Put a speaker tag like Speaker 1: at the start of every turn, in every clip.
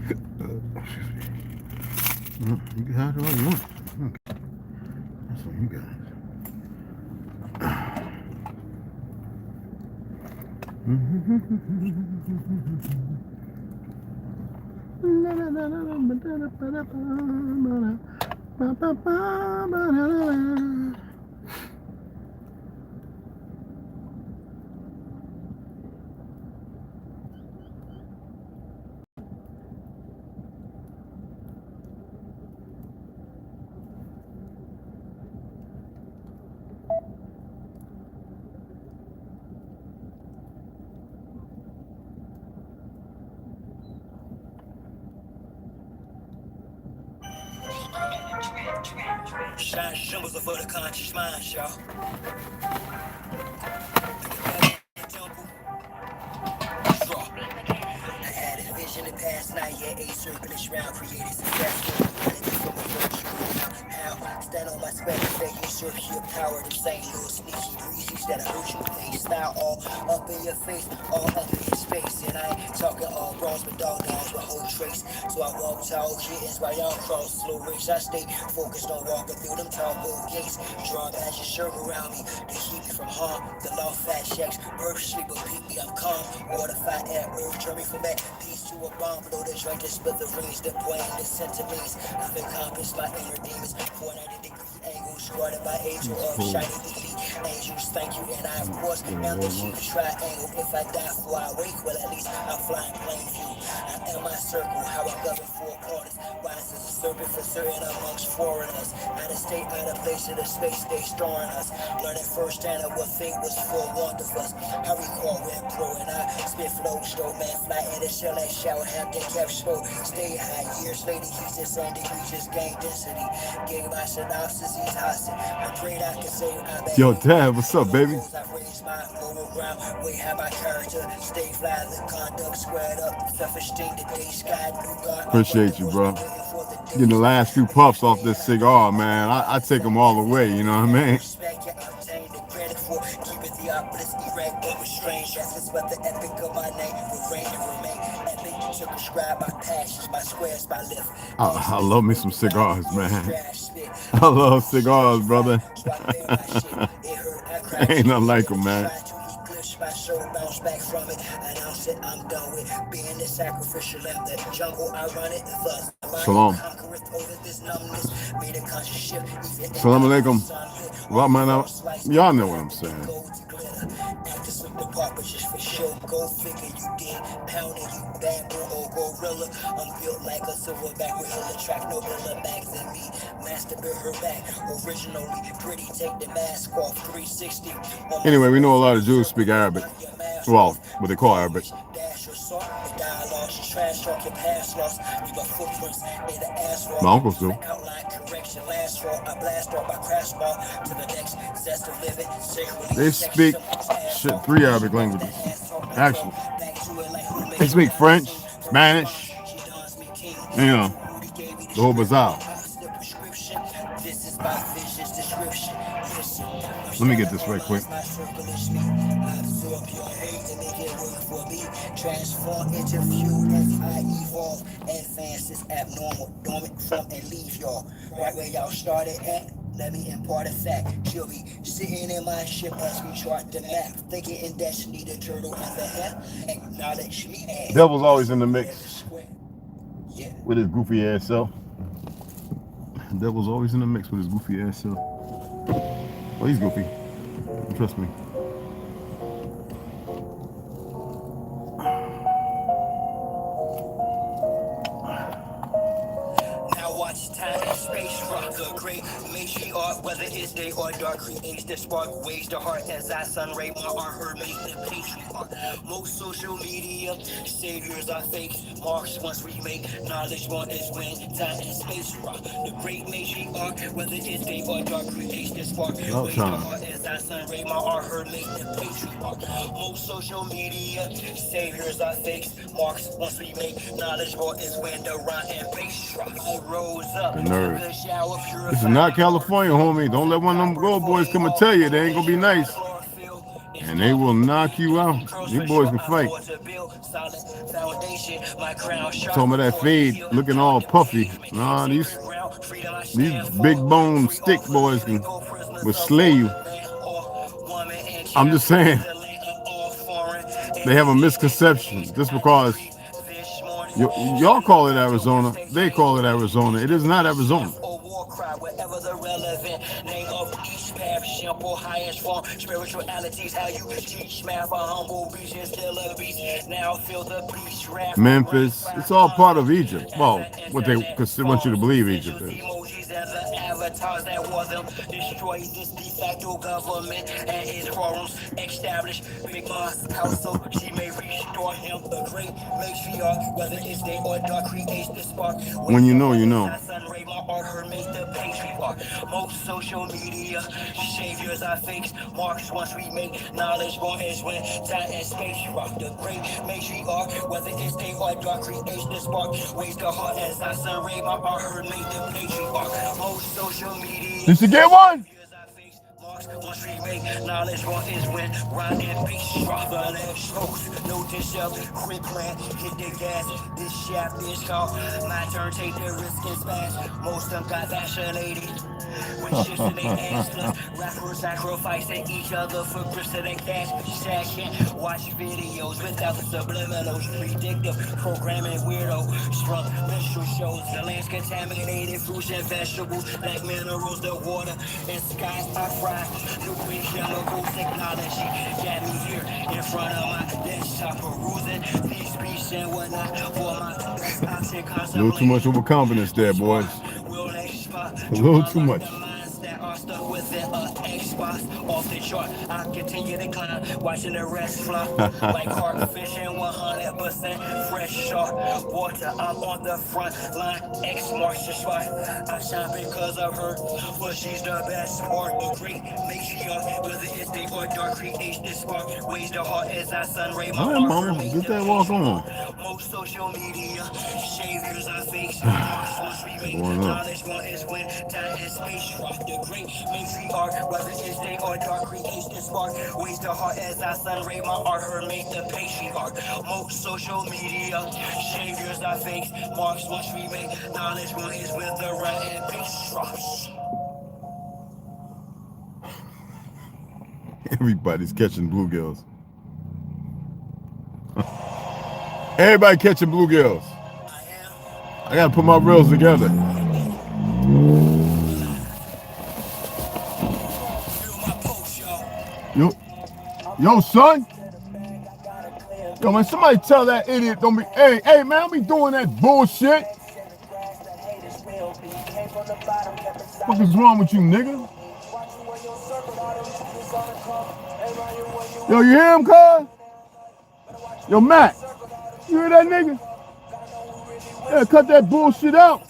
Speaker 1: You can have it all you want. Okay. That's what you got.
Speaker 2: Shine symbols for the conscious mind, y'all. I had a vision the past night, yeah, a circulars round, created successful. How? Stand on my special say you serve your power, them same little sneaky breezes that I heard you play. Style all up in your face, all up in your space. And I ain't talking all bronze, but dog dogs with whole trace. So I walk tall kittens while y'all cross slow race. I stay focused on walking through them tall gold gates. Draw badge and shirt around me to keep me from harm. The law fat shacks, birth sleep will peep me, I'm calm. Water, fire, air, earth, turn me from that peace to a bomb. Blow the drink and split the rings, the point, the centimeters. I've encompassed my inner demons. 490-degree angles, squatted by angel of shiny elite angels. Thank you, and I, of course, am the chief triangle. If I die before I wake, well, at least I'm flying plain view. I am my circle, how I govern four corners. Wise as a serpent for certain amongst foreigners. Out of state, out of place, in the space they storing us. Learning firsthand of what fate was forewarned of us. I recall when pro and I spit flow, slow man, fly in the shell and shower, have they kept slow. Stay high, years later, he's just on degrees, just gain density. Gave my synopsis, he's hostile. I prayed I could say I bet.
Speaker 1: Yo, Dad, what's up, baby?
Speaker 2: I've raised my moral ground, way have my character. Stay fly, the conduct squared up. Self-esteem, the day sky, new God.
Speaker 1: Appreciate you, bro. Getting the last few puffs off this cigar, man. I take them all away, you know what I mean? I love me some cigars, man. I love cigars, brother. Ain't nothing like them, man. My soul bounce back from it. Announce it, I'm done with being the sacrificial lamb. The jungle, I run it. Thus, Shalom. Salam alaikum. Y'all know what I'm saying.
Speaker 2: Just for show, go figure you did. Pounding you, bamboo or gorilla. I'm built like a silverback with hill track, no iller bags than me. Masturbate her back, originally pretty. Take the mask off, 360.
Speaker 1: Anyway, we know a lot of Jews speak Arabic. Well, what they call Arabic. My uncles do. They speak 3 Arabic languages. Actually, they speak French, Spanish, you know, the whole bazaar. Let me get this right quick. Transform into fuel as I evolve. Advance is abnormal, dormant from and leave y'all. Right where y'all started at, let me impart a fact. She'll be sitting in my ship as we chart the map. Thinking in destiny, the turtle and the hat. Acknowledge me as Devil's always in the mix with his goofy ass self. Devil's always in the mix with his goofy ass self. Well, he's goofy. Trust me. Whether it's day or dark, creates the spark, waves the heart as I sun ray my art, her make the patriarch. Most social media saviors are fake marks. Once we make knowledge, one is when time and space rock. The great matriarch, whether it's day or dark, creates the spark, waves the heart as I sun ray my art, her make the patriarch. Most social media saviors are fake marks. Once we make knowledge, one is when the rhyme and bass rock. I rose up, the shower, this is not California, homie. Don't let one of them gold boys come and tell you they ain't gonna be nice.
Speaker 3: and they will knock you out. You boys can fight. Talking about that fade looking all puffy. Nah, these big bone stick boys will slay you. I'm just saying, they have a misconception just because y'all call it Arizona, they call it Arizona. It is not Arizona.
Speaker 1: Whatever the relevant name of each path, simple, highest form, spiritualities, how you teach math, a humble beach is still a beach. Now feel the beach rap.
Speaker 3: Memphis, it's all part of Egypt. Well, what they want you to believe Egypt is.
Speaker 1: Avatars that was them destroy this de facto government and its forums established big house so she may restore him the great matriarch, whether it's day or dark creates the spark.
Speaker 3: When you know, you know.
Speaker 1: Most social media saviors are fakes. Marks once we make knowledge born is when time and space rock the great matriarch, whether it's day or dark creates the spark. Ways the heart as I sun ray my art her make the patriarch. Most social media.
Speaker 3: Did you get one?
Speaker 1: Once we make knowledge one is when ride and beach rock the legs host. No dish up, quick plan, hit the gas. This shaft is called my turn, take the risk and smash. Most of them got vacillated. With shifts in their ass, rappers sacrificing each other for grips to their cash. Stashing, watch videos without the subliminals. Predictive programming weirdo. Strung menstrual shows. The land's contaminated, fruits and vegetables. Like minerals, the water and skies are fried. Nuclear chemical technology. Got me here in front of my desktop perusing these speech and whatnot for my best option.
Speaker 3: A little too much overconfidence there, boys. A little too much.
Speaker 1: Stuck within Xbox off the chart. I continue to climb, watching the rest fly. Like carp fishing, 100% fresh shark. Water, I'm on the front line. X marks the spot. I shine because of her, but she's the best part. A great matriarch, whether it's day or dark, creates this spark. Ways the heart as I sun ray.
Speaker 3: All right, mama, get that walk on.
Speaker 1: Most social media saviors are fakes. Knowledge one is when time and space rock the great matriarch, whether it's day or dark, creates this spark. Ways the heart as I sun ray my art her make the patriarch. Most social media saviors are fakes. Marks once we make knowledge one is with the right and peace rocks.
Speaker 3: Everybody's catching bluegills. Everybody catching bluegills. I gotta put my reels together. Yo, son. Yo, man, somebody tell that idiot don't be. Hey, man, don't be doing that bullshit. What is wrong with you, nigga? Yo, you hear him, cuz? Yo, Matt, you hear that nigga? Yeah, cut that bullshit out.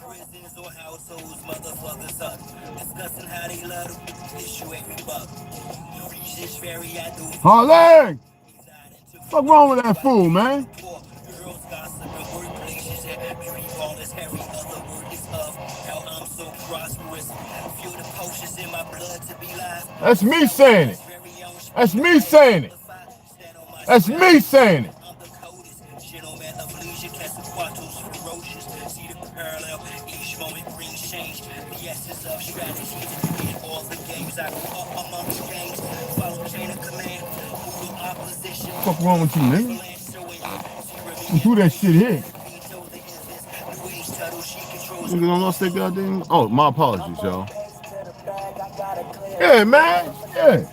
Speaker 3: Harley! What's wrong with that fool, man? That's me saying it. That's me saying it. That's me saying it. What's wrong with you, nigga? You do that shit here. Nigga don't lost that goddamn. Oh, my apologies, y'all. Yeah, man. Yeah.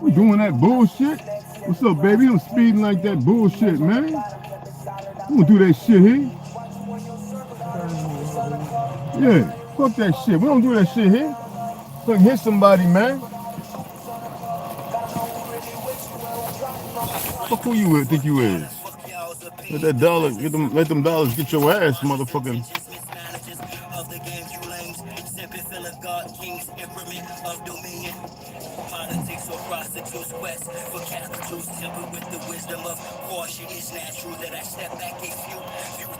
Speaker 3: We doing that bullshit. What's up, baby? You speeding like that bullshit, man. You don't do that shit here. Yeah. Fuck that shit. We don't do that shit here. Fucking hit somebody, man. Fuck who you think you is? Let that dollar, let them dollars get your ass, motherfucking. Politics or prostitutes quest for capitals, tempered with the wisdom of caution. It's natural that I step back a few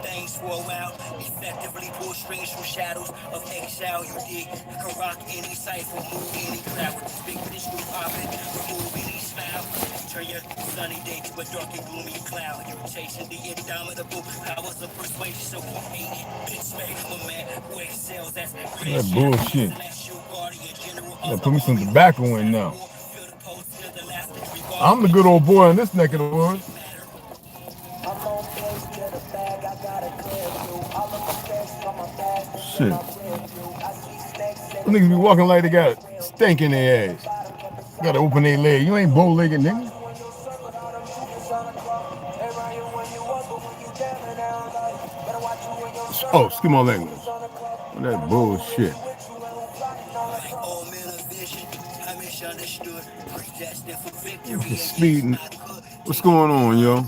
Speaker 3: things
Speaker 1: for a while. Effectively pull strings from shadows of exile. You dig? I can rock any cipher, move any crowd with this big pistol popping, remove any smile. Turn your sunny day to a dark and gloomy cloud. You're chasing the indomitable powers of persuasion, so you hate it. Bitch, made a man who excels. That's
Speaker 4: That bullshit. Yeah, put me some tobacco in now. I'm the good old boy in this neck of the woods. Shit. Them niggas be walking like they got a stank in their ass. Gotta open their leg. You ain't bow-legged, nigga.
Speaker 3: Oh, excuse my language. That bullshit. Speeding. What's going on, yo?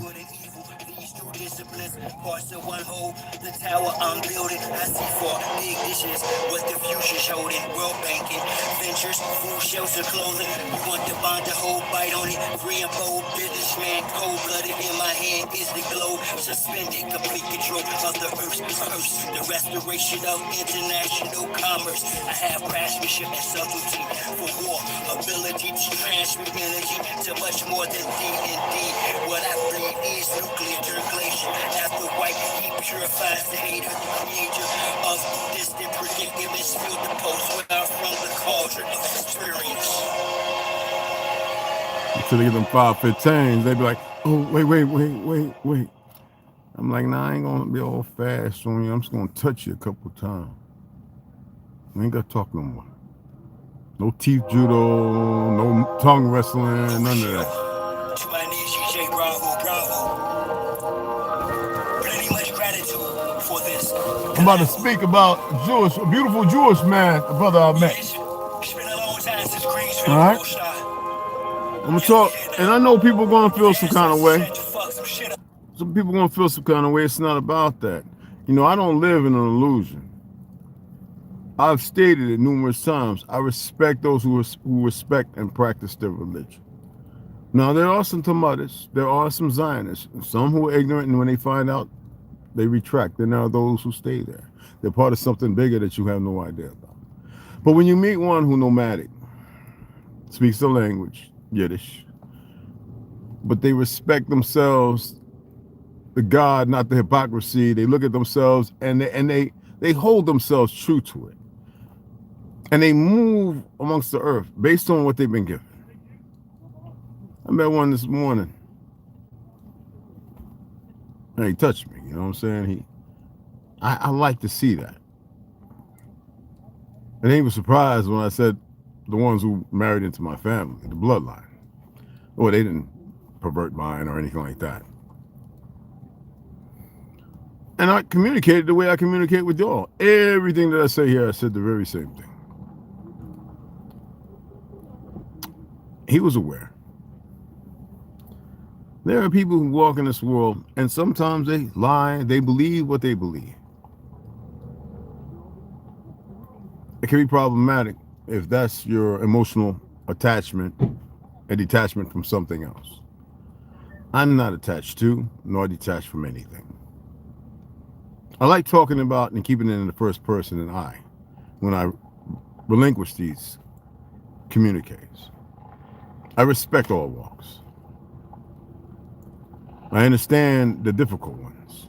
Speaker 1: Parts of one whole, the tower I'm building. I see four big dishes. What the future's holding? World banking, ventures, food, shelter, clothing. You want the bond to hold, bite on it. Free and bold, businessman, cold-blooded. In my hand is the globe, suspended, complete control of the earth's curse. The restoration of international commerce. I have craftsmanship and subtlety for war, ability to transmit energy to much more than D&D. What I bleed is nuclear turculation. After white heat purifies the hater, creator of distant predicaments, feel the post without from the cauldron of experience.
Speaker 3: Until they get them 515s, they be like, oh, wait. I'm like, nah, I ain't gonna be all fast on you. I'm just gonna touch you a couple times. We ain't gotta talk no more. No teeth judo, no tongue wrestling, none of that.
Speaker 1: To my knees, GJ, bravo. Pretty much gratitude for this.
Speaker 3: I'm about to speak about a beautiful Jewish man, a brother I met.
Speaker 1: It's been a long time since Greece.
Speaker 3: All right. I'm gonna talk, and I know people gonna feel some kind of way. Some people gonna feel some kind of way. It's not about that. You know, I don't live in an illusion. I've stated it numerous times. I respect those who respect and practice their religion. Now, there are some Talmudists, there are some Zionists, some who are ignorant, and when they find out, they retract. Then there are those who stay there. They're part of something bigger that you have no idea about. But when you meet one who nomadic, speaks the language, Yiddish, but they respect themselves, the God, not the hypocrisy. They look at themselves and they hold themselves true to it. And they move amongst the earth based on what they've been given. I met one this morning. And he touched me, you know what I'm saying? I like to see that. And he was surprised when I said the ones who married into my family, the bloodline. Well, they didn't pervert mine or anything like that. And I communicated the way I communicate with y'all. Everything that I say here, I said the very same thing. He was aware. There are people who walk in this world, and sometimes they lie, they believe what they believe. It can be problematic if that's your emotional attachment and detachment from something else. I'm not attached to, nor detached from anything. I like talking about and keeping it in the first person and I when I relinquish these communiques. I respect all walks. I understand the difficult ones.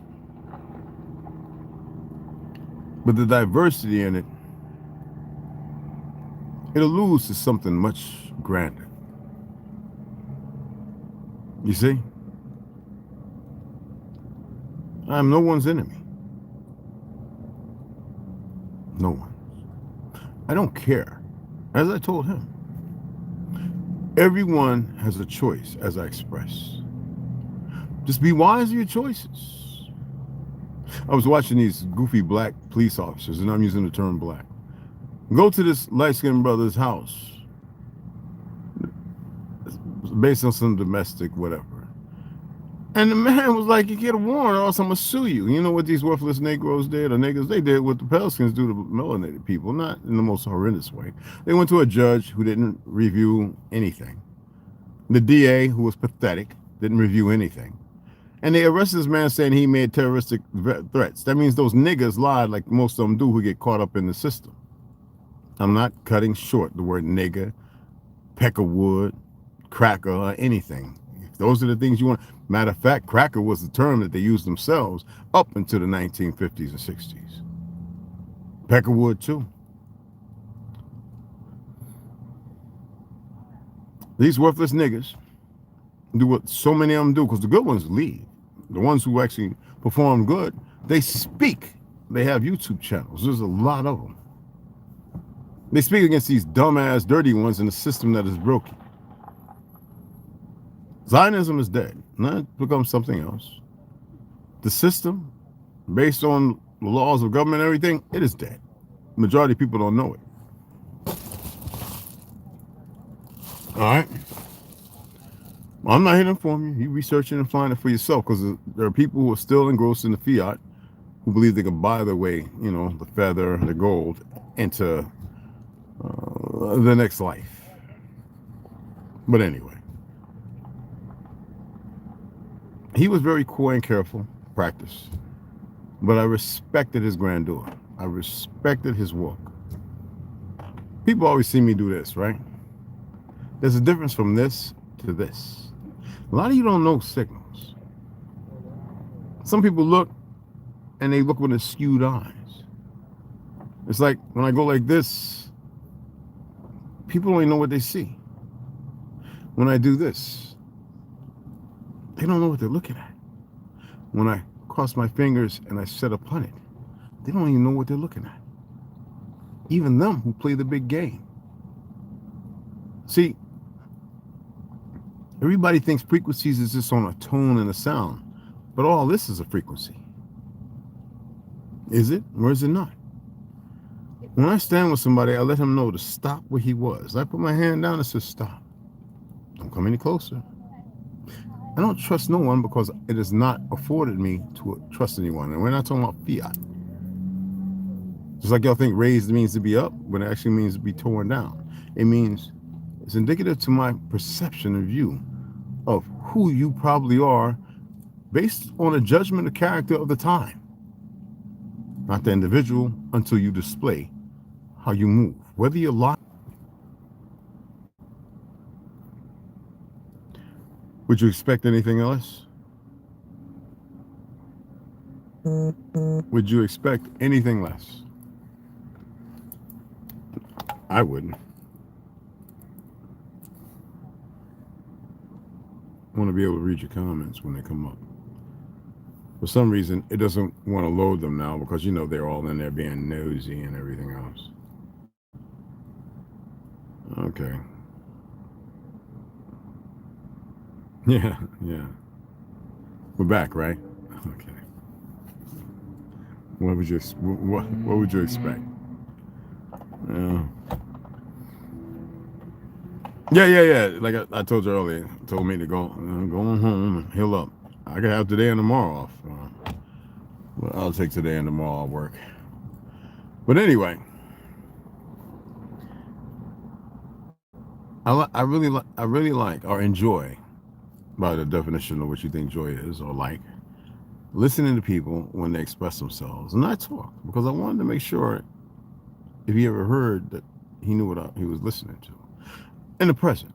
Speaker 3: But the diversity in it, it alludes to something much grander. You see? I'm no one's enemy. No one. I don't care. As I told him, everyone has a choice, as I expressed. Just be wise of your choices. I was watching these goofy black police officers, and I'm using the term black, go to this light-skinned brother's house based on some domestic whatever. And the man was like, you get a warrant or else I'm going to sue you. You know what these worthless Negroes did, or niggas? They did what the Pelicans do to melanated people, not in the most horrendous way. They went to a judge who didn't review anything. The DA, who was pathetic, didn't review anything. And they arrested this man saying he made terroristic threats. That means those niggas lied like most of them do who get caught up in the system. I'm not cutting short the word nigger, peckerwood, cracker, or anything. If those are the things you want. Matter of fact, cracker was the term that they used themselves up into the 1950s and 60s. Peckerwood too. These worthless niggas do what so many of them do, because the good ones leave. The ones who actually perform good, they speak. They have YouTube channels. There's a lot of them. They speak against these dumbass, dirty ones in a system that is broken. Zionism is dead. Now it becomes something else. The system, based on the laws of government and everything, it is dead. Majority of people don't know it. All right? I'm not here to inform you. You research it and find it for yourself, because there are people who are still engrossed in the fiat, who believe they can buy their way, you know, the feather, the gold, into the next life. But anyway, he was very coy and careful, practice. But I respected his grandeur. I respected his walk. People always see me do this, right? There's a difference from this to this. A lot of you don't know signals. Some people look, and they look with skewed eyes. It's like when I go like this, people don't even know what they see. When I do this, they don't know what they're looking at. When I cross my fingers and I set upon it, they don't even know what they're looking at. Even them who play the big game. See, everybody thinks frequencies is just on a tone and a sound, but all this is a frequency. Is it, or is it not? When I stand with somebody, I let him know to stop where he was. I put my hand down and say, stop. Don't come any closer. I don't trust no one because it has not afforded me to trust anyone. And we're not talking about fiat. Just like y'all think raised means to be up, but it actually means to be torn down. It means it's indicative to my perception and view of who you probably are based on a judgment of character of the time. Not the individual, until you display how you move. Whether you're locked. Would you expect anything else? Would you expect anything less? I wouldn't. I want to be able to read your comments when they come up. For some reason, it doesn't want to load them now because, you know, they're all in there being nosy and everything else. Okay. Yeah. We're back, right? Okay. What would you expect? Yeah. Like I told you earlier, told me to go on home and heal up. I could have today and tomorrow off. But I'll take today and tomorrow off work. But anyway, I really like or enjoy, by the definition of what you think joy is or like, listening to people when they express themselves. And I talk because I wanted to make sure if he ever heard that he knew what he was listening to in the present.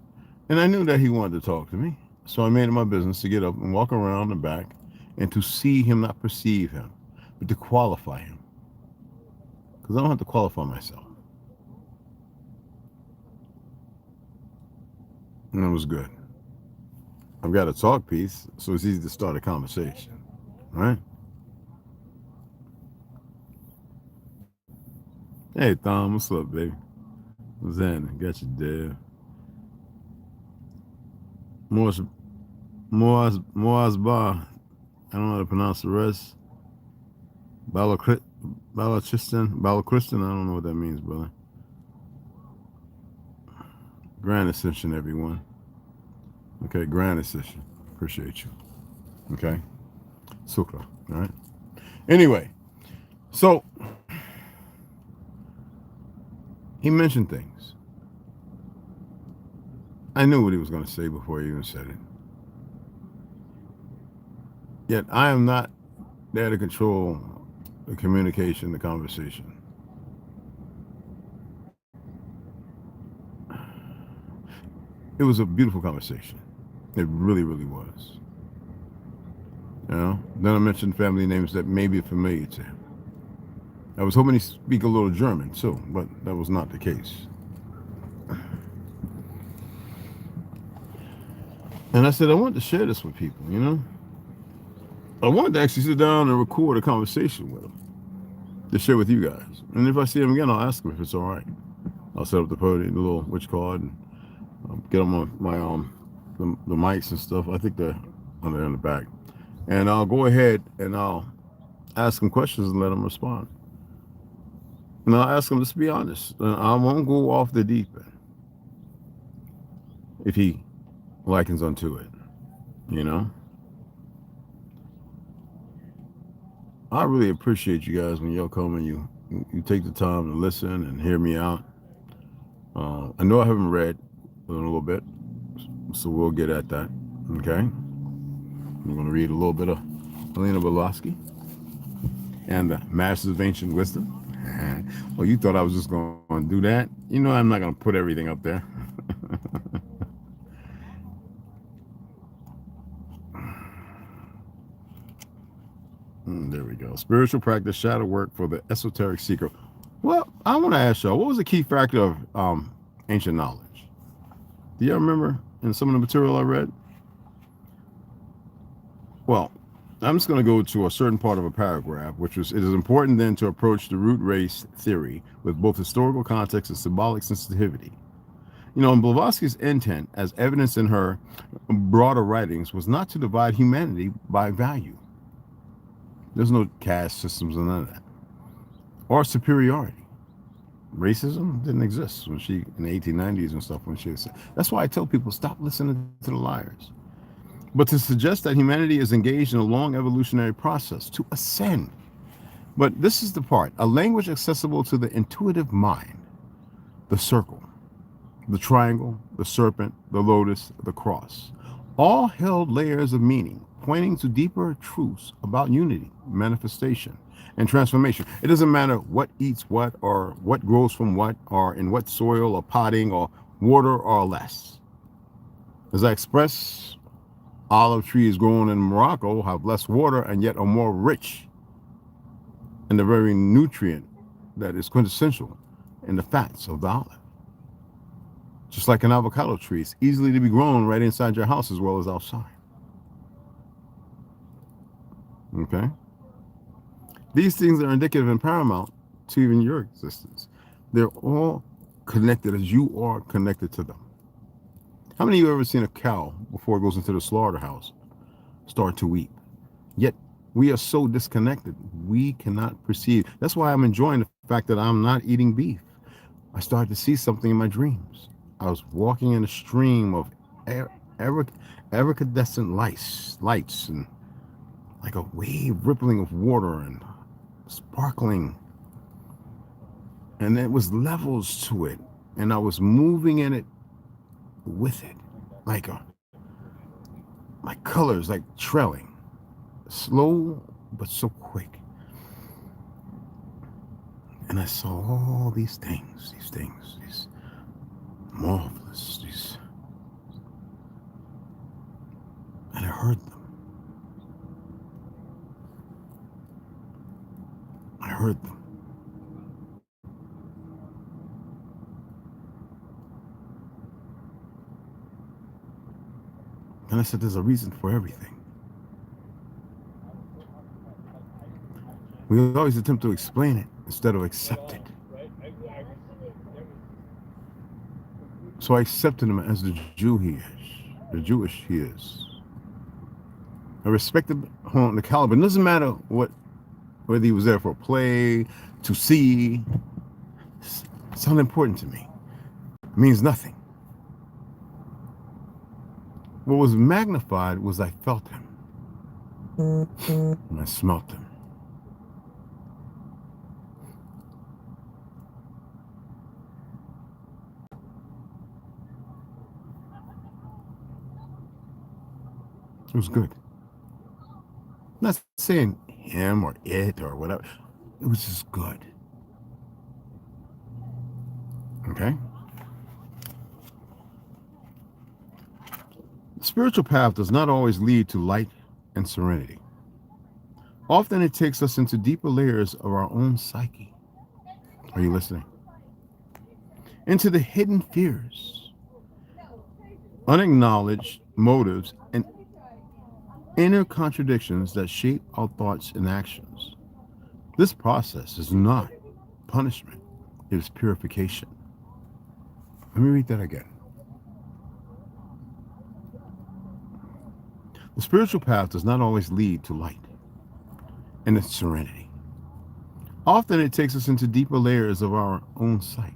Speaker 3: And I knew that he wanted to talk to me. So I made it my business to get up and walk around the back and to see him, not perceive him, but to qualify him. Because I don't have to qualify myself. And it was good. I've got a talk piece, so it's easy to start a conversation, right? Hey, Tom, what's up, baby? What's happening? Got you, Dave. Moaz Bar. I don't know how to pronounce the rest. Balakristan. I don't know what that means, brother. Grand Ascension, everyone. Okay, Grand Ascension. Appreciate you. Okay. Sukra. All right. Anyway, so he mentioned things. I knew what he was going to say before he even said it. Yet I am not there to control the communication, the conversation. It was a beautiful conversation. It really, really was. You know. Then I mentioned family names that may be familiar to him. I was hoping he speak a little German too, but that was not the case. And I said I wanted to share this with people. You know, I wanted to actually sit down and record a conversation with him to share with you guys. And if I see him again, I'll ask him if it's all right. I'll set up the podium, the little witch card, and get on my the mics and stuff. I think they're in the back, and I'll go ahead and I'll ask him questions and let him respond. And I'll ask him to be honest. I won't go off the deep end if he likens unto it. You know, I really appreciate you guys when y'all come and you take the time to listen and hear me out. I know I haven't read in a little bit, so we'll get at that. Okay, I'm going to read a little bit of Helena Blavatsky and the Masters of Ancient Wisdom. Well, you thought I was just going to do that. You know, I'm not going to put everything up there. There we go. Spiritual practice, shadow work for the esoteric seeker. Well, I want to ask y'all, what was the key factor of ancient knowledge? Do y'all remember in some of the material I read? Well, I'm just going to go to a certain part of a paragraph, which was, it is important then to approach the root race theory with both historical context and symbolic sensitivity. You know, and Blavatsky's intent, as evidenced in her broader writings, was not to divide humanity by value. There's no caste systems and none of that. Or superiority. Racism didn't exist when she, in the 1890s and stuff, when she was, that's why I tell people, stop listening to the liars. But to suggest that humanity is engaged in a long evolutionary process to ascend. But this is the part, a language accessible to the intuitive mind, the circle, the triangle, the serpent, the lotus, the cross, all held layers of meaning, pointing to deeper truths about unity, manifestation, and transformation. It doesn't matter what eats what, or what grows from what, or in what soil, or potting, or water, or less. As I express, olive trees grown in Morocco have less water and yet are more rich in the very nutrient that is quintessential in the fats of the olive. Just like an avocado tree, it's easily to be grown right inside your house as well as outside. Okay? These things are indicative and paramount to even your existence. They're all connected as you are connected to them. How many of you ever seen a cow before it goes into the slaughterhouse start to weep? Yet we are so disconnected, we cannot perceive. That's why I'm enjoying the fact that I'm not eating beef. I started to see something in my dreams. I was walking in a stream of iridescent lights, and like a wave rippling of water and sparkling. And there was levels to it, and I was moving in it with it, like colors, like trailing, slow but so quick. And I saw all these things, these marvelous, and I heard them. And I said, there's a reason for everything. We always attempt to explain it instead of accept it. So I accepted him as the Jew he is, the Jewish he is. I respected the caliber. It doesn't matter whether he was there for a play, to see. It's unimportant to me. It means nothing. What was magnified was I felt him. And I smelt him. It was good. not saying him or it or whatever. It was just good. Okay? The spiritual path does not always lead to light and serenity. Often it takes us into deeper layers of our own psyche. Are you listening? Into the hidden fears, unacknowledged motives, and inner contradictions that shape our thoughts and actions. This process is not punishment, it is purification. Let me read that again. The spiritual path does not always lead to light and its serenity. Often it takes us into deeper layers of our own psyche,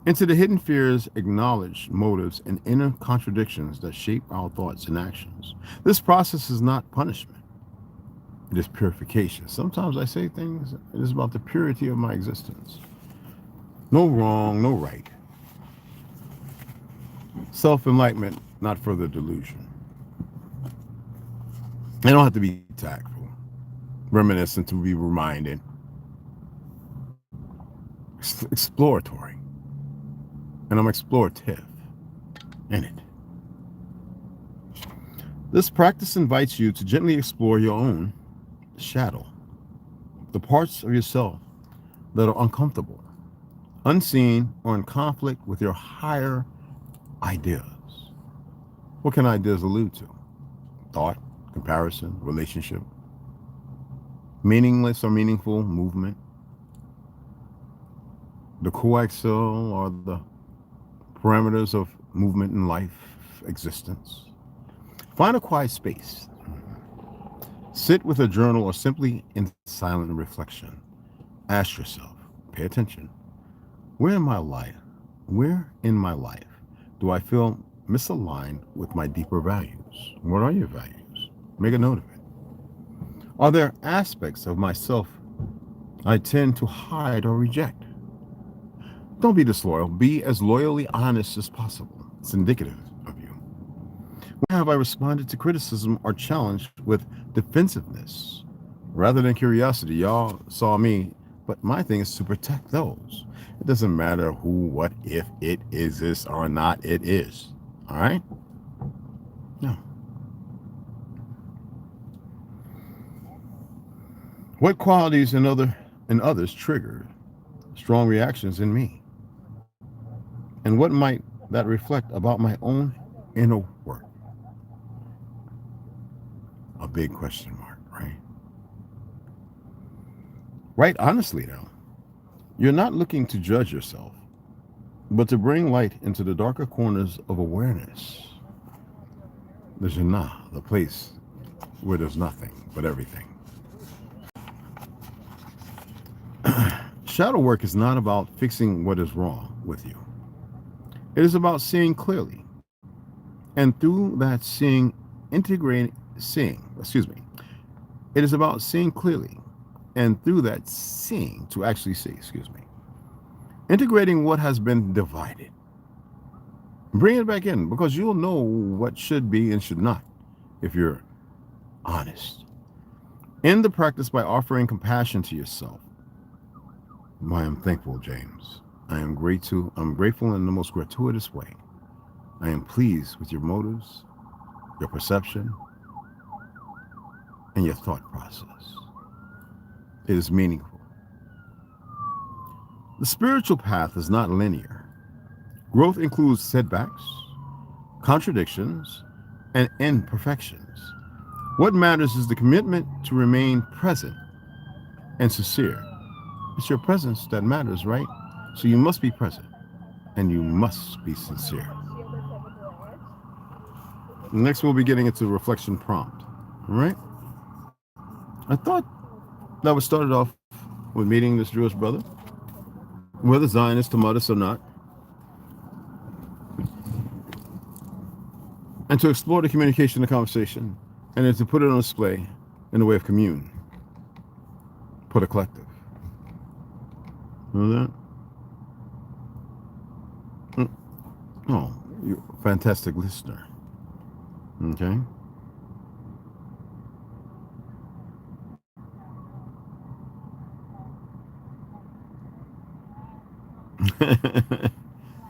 Speaker 3: into the hidden fears, acknowledged motives, and inner contradictions that shape our thoughts and actions. This process is not punishment, it is purification. Sometimes I say things, it is about the purity of my existence. No wrong, no right. Self-enlightenment, not further delusion. They don't have to be tactful, reminiscent to be reminded, exploratory, and I'm explorative in it. This practice invites you to gently explore your own shadow, the parts of yourself that are uncomfortable, unseen, or in conflict with your higher ideas. What can ideas allude to? Thought, comparison, relationship, meaningless or meaningful movement, the coaxial or the parameters of movement in life, existence. Find a quiet space. Sit with a journal or simply in silent reflection. Ask yourself, pay attention. Where in my life do I feel misaligned with my deeper values? What are your values? Make a note of it. Are there aspects of myself I tend to hide or reject? Don't be disloyal. Be as loyally honest as possible. It's indicative of you. When have I responded to criticism or challenge with defensiveness rather than curiosity? Y'all saw me, but my thing is to protect those. It doesn't matter who, what, if it is this or not, it is. All right? No. What qualities in others trigger strong reactions in me? And what might that reflect about my own inner work? A big question mark, right? Right, honestly now, you're not looking to judge yourself, but to bring light into the darker corners of awareness. The Jannah, the place where there's nothing but everything. Shadow work is not about fixing what is wrong with you. It is about seeing clearly. And through that it is about seeing clearly. And through that seeing, to actually see, integrating what has been divided. Bring it back in, because you'll know what should be and should not if you're honest. End the practice by offering compassion to yourself. I am thankful, James. I'm grateful in the most gratuitous way. I am pleased with your motives, your perception, and your thought process. It is meaningful. The spiritual path is not linear. Growth includes setbacks, contradictions, and imperfections. What matters is the commitment to remain present and sincere. It's your presence that matters, right? So you must be present and you must be sincere. Next, we'll be getting into reflection prompt. All right? I thought that would start it off with meeting this Jewish brother, whether Zionist, Hamadist, or not, and to explore the communication, the conversation, and then to put it on display in the way of commune. Put a collective. Know that? Oh, you're a fantastic listener. Okay?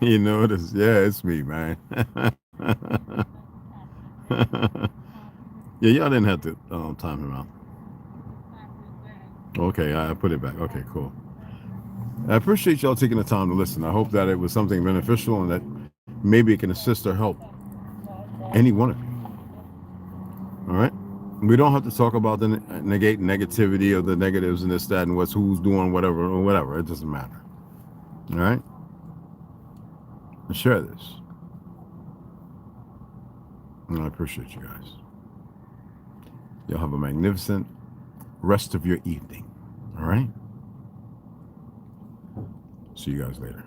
Speaker 3: You notice? Yeah, it's me, man. Yeah, y'all didn't have to time him out. Okay, I put it back. Okay, cool. I appreciate y'all taking the time to listen. I hope that it was something beneficial and that maybe it can assist or help any one of you. All right? We don't have to talk about the negativity or the negatives and this, that, and who's doing whatever or whatever. It doesn't matter. All right? And share this. And I appreciate you guys. Y'all have a magnificent rest of your evening. All right? See you guys later.